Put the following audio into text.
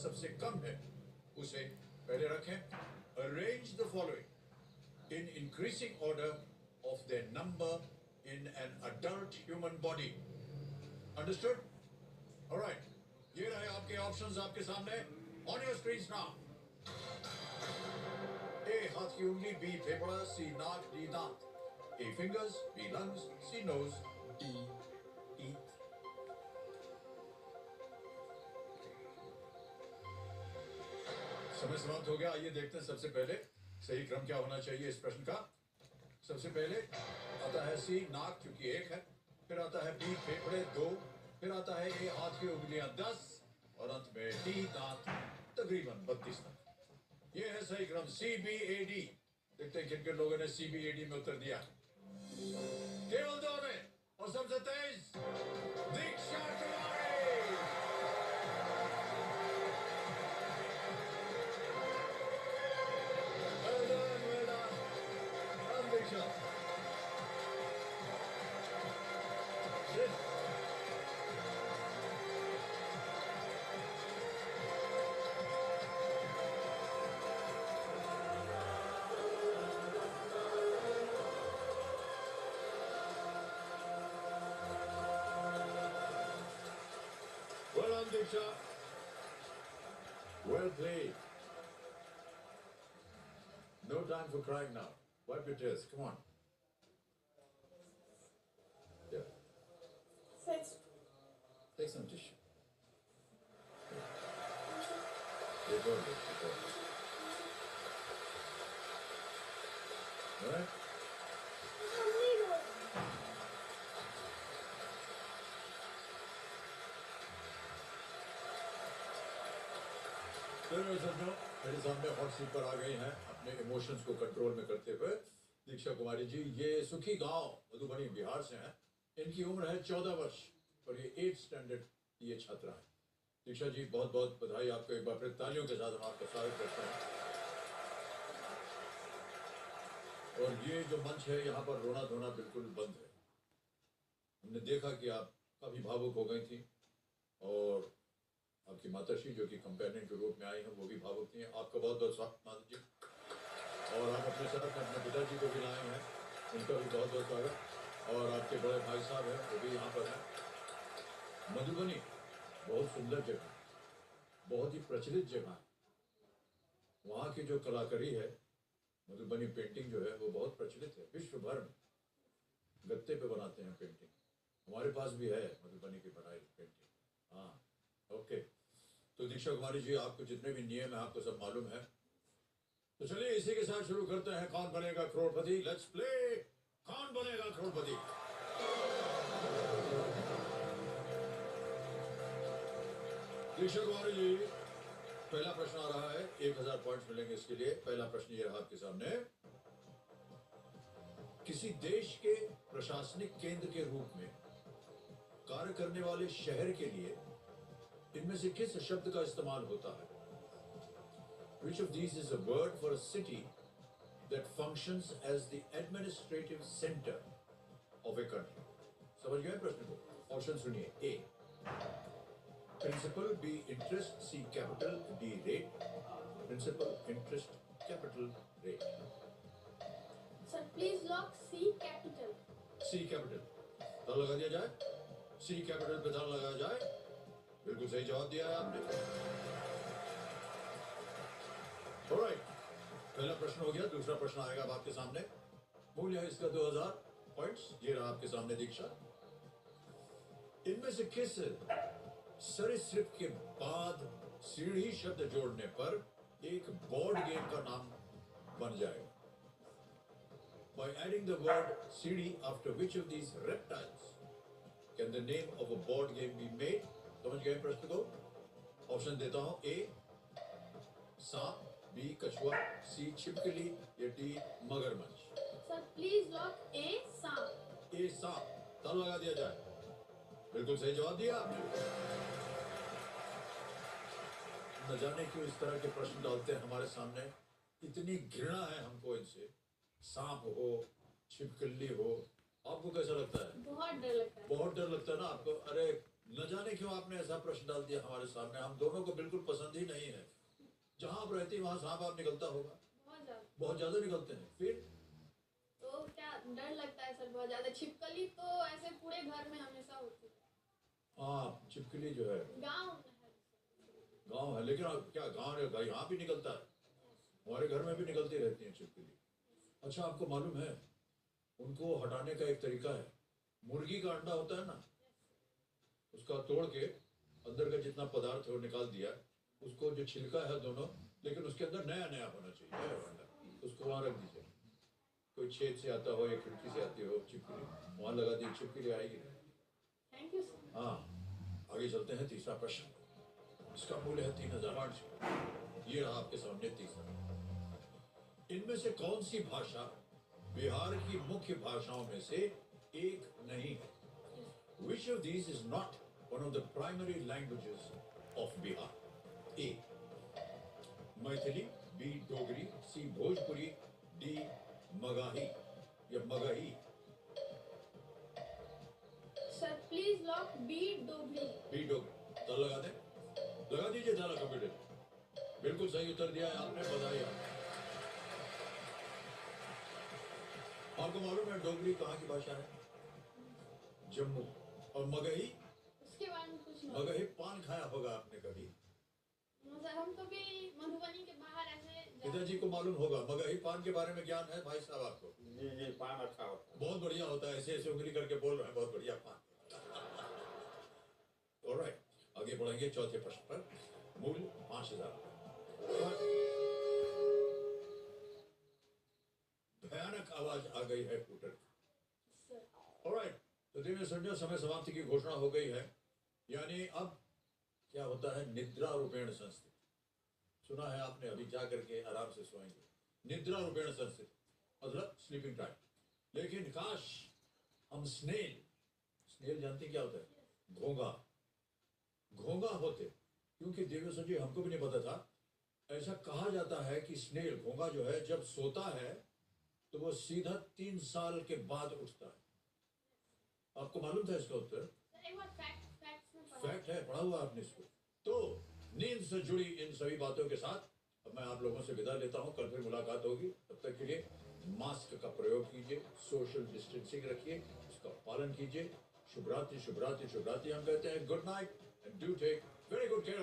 सबसे कम है उसे पहले रखें। Arrange the following in increasing order of their number in an adult human body. Understood? All right. ये रहे आपके ऑप्शंस आपके सामने on your screens now. A हाथ की उंगली, B फेफड़ा, C नाक, D दांत. A fingers, B lungs, C nose, D teeth. समय समाप्त हो गया। आइए देखते हैं सबसे पहले सही क्रम क्या होना चाहिए इस प्रश्न का। सबसे पहले आता है सी नाक, क्योंकि एक है। फिर आता है बी फेफड़े 2। फिर आता है ए हाथ की उंगलियां 10 और अंत में डी दांत तकरीबन 32 तक। ये है सही क्रम सी बी ए डी। देखते हैं किन किन लोगों ने सी बी ए डी में उत्तर दिया। केवल 2 ने, और सबसे तेज दीक्षा कुमारी। Well done, Diksha. Well played. No time for crying now. Wipe your tears. Come on. Yeah. Thanks. Take some tissue. You're good. You're good. All right? मेरे सामने हॉट सीट पर आ गई हैं अपने इमोशंस को कंट्रोल में करते हुए दीक्षा कुमारी जी। ये सुखी गांव मधुबनी बिहार से हैं। इनकी उम्र है 14 वर्ष और ये 8th स्टैंडर्ड ये छात्रा है। दीक्षा जी बहुत बहुत बधाई आपको। एक बार फिर तालियों के साथ हम आपका स्वागत करते हैं। और ये जो मंच है यहाँ पर रोना धोना बिल्कुल बंद है। हमने देखा कि आप काफी भावुक हो गई थी और आपकी माताश्री जो कि कंपेनियन के रूप में आई हैं वो भी भावुक थी। आपका बहुत बहुत स्वागत माता जी। और आप अपने साथ अपने पिताजी को भी लाए हैं, उनका भी बहुत बहुत स्वागत। और आपके बड़े भाई साहब हैं वो भी यहाँ पर हैं। मधुबनी बहुत सुंदर जगह, बहुत ही प्रचलित जगह। वहाँ की जो कलाकारी है, मधुबनी पेंटिंग जो है वो बहुत प्रचलित है विश्व भर में। गत्ते पे बनाते हैं पेंटिंग। हमारे पास भी है मधुबनी की बनाई पेंटिंग। हाँ, ओके। तो दीक्षा कुमारी जी आपको जितने भी नियम है आपको सब मालूम है। तो चलिए इसी के साथ शुरू करते हैं कौन बनेगा करोड़पति। लेट्स प्ले कौन बनेगा करोड़पति। दीक्षा कुमारी जी पहला प्रश्न आ रहा है। 1000 पॉइंट्स मिलेंगे इसके लिए। पहला प्रश्न ये रहा आपके सामने। किसी देश के प्रशासनिक केंद्र के रूप में कार्य करने वाले शहर के लिए इनमें से किस शब्द का इस्तेमाल होता है? Which of these is a word for a city that functions as the administrative center of a country? समझ गए प्रश्न को? ऑप्शन सुनिए। A principal, B interest, C capital, D rate. Principal, interest, capital, rate. Sir, please lock C capital. C capital. ताला लगा दिया जाए। C capital पे ताला लगाया जाए। बिल्कुल सही जवाब दिया है आपने। ऑलराइट, पहला प्रश्न हो गया। दूसरा प्रश्न आएगा अब आपके सामने। मूल्य है इसका 2000 पॉइंट्स। ये रहा आपके सामने दीक्षा। इनमें से किस सरीसृप के बाद सीढ़ी शब्द जोड़ने पर एक बोर्ड गेम का नाम बन जाएगा? By adding the word सीढ़ी after which of these reptiles can the name of a board game be made? समझ गए प्रश्न को? ऑप्शन देता हूं। ए सांप, बी कछुआ, सी छिपकली या डी मगरमच्छ। Sir, please lock A सांप। ए सांप। ताला लगा दिया जाए। बिल्कुल सही जवाब दिया आपने। न जाने क्यों इस तरह के प्रश्न डालते हैं हमारे सामने। इतनी घृणा है हमको इनसे। सांप हो, छिपकली हो, आपको कैसा लगता है? बहुत डर लगता है। बहुत डर लगता है ना आपको? अरे न जाने क्यों आपने ऐसा प्रश्न डाल दिया हमारे सामने। हम दोनों को बिल्कुल पसंद ही नहीं जहाँ आप रहती हैं वहाँ सांप आप निकलता होगा, बहुत ज्यादा। बहुत ज्यादा निकलते हैं। फिर तो क्या डर लगता है सर बहुत ज्यादा? छिपकली तो ऐसे पूरे घर में हमेशा होती है। हाँ, छिपकली जो है गाँव में है। गांव है, लेकिन अब क्या गांव है, गाय यहाँ भी निकलता है, हमारे घर में भी निकलती रहती है छिपकली। अच्छा, आपको मालूम है उनको हटाने का एक तरीका है। मुर्गी का अंडा होता है ना, उसका तोड़ के अंदर का जितना पदार्थ है वो निकाल दिया, उसको जो छिलका है दोनों, लेकिन उसके अंदर नया नया होना चाहिए, नया अंडा, उसको वहाँ रख दीजिए। कोई छेद से आता हो या खिड़की से आती हो छिपकली, वहाँ लगा दी, छिपकली आएगी नहीं। Thank you sir. हाँ, आगे चलते हैं। तीसरा प्रश्न, इसका मूल्य है 3000। ये रहा आपके सामने तीसरा। इनमें से कौन सी भाषा बिहार की मुख्य भाषाओं में से एक नहीं है? Which of these is not one of the primary languages of Bihar? A. Maithili, B. Dogri, C. Bhojpuri, D. Magahi या Magahi. Sir please lock B Dogri. B Dogri. ताला लगा दें, लगा दीजिए ताला कंप्यूटर। बिल्कुल सही उत्तर दिया है आपने, बधाई आपको। आपको मालूम है डोगरी कहाँ की भाषा है? जम्मू। और मगही, उसके बारे में कुछ नहीं। मगही पान खाया होगा आपने कभी? सर हम कभी मधुबनी के बाहर ऐसे पिताजी को मालूम होगा। मगही पान के बारे में ज्ञान है भाई साहब आपको? जी जी, पान अच्छा होता है। बहुत बढ़िया होता है, ऐसे ऐसे उंगली करके बोल रहे हैं, बहुत बढ़िया पान। ऑलराइट, आगे बढ़ेंगे चौथे प्रश्न पर। मूल्य 5000। भयानक आवाज आ गई है हूटर की। सर ऑलराइट, तो देवी संजय समय समाप्ति की घोषणा हो गई है। यानी अब क्या होता है, निद्रा रूपेण संस्थित। सुना है आपने, अभी जा करके आराम से सोएंगे। निद्रा रूपेण संस्थित मतलब स्लीपिंग टाइम। लेकिन काश हम स्नेल जानते क्या होता है? घोंगा, घोंगा होते। क्योंकि देवी संजय हमको भी नहीं पता था। ऐसा कहा जाता है कि स्नेल, घोंगा जो है, जब सोता है तो वो सीधा 3 साल के बाद उठता है। आपको मालूम था इसका उत्तर? एक बार फैक्ट्स में पढ़ा। फैक्ट है, पढ़ा हुआ आपने इसको। तो नींद से जुड़ी इन सभी बातों के साथ अब मैं आप लोगों से विदा लेता हूं। कल फिर मुलाकात होगी, तब तक के लिए मास्क का प्रयोग कीजिए, सोशल डिस्टेंसिंग रखिए, उसका पालन कीजिए। शुभ रात्रि, शुभ रात्रि, शुभ रात्रि हम कहते हैं। Good night and do take very good care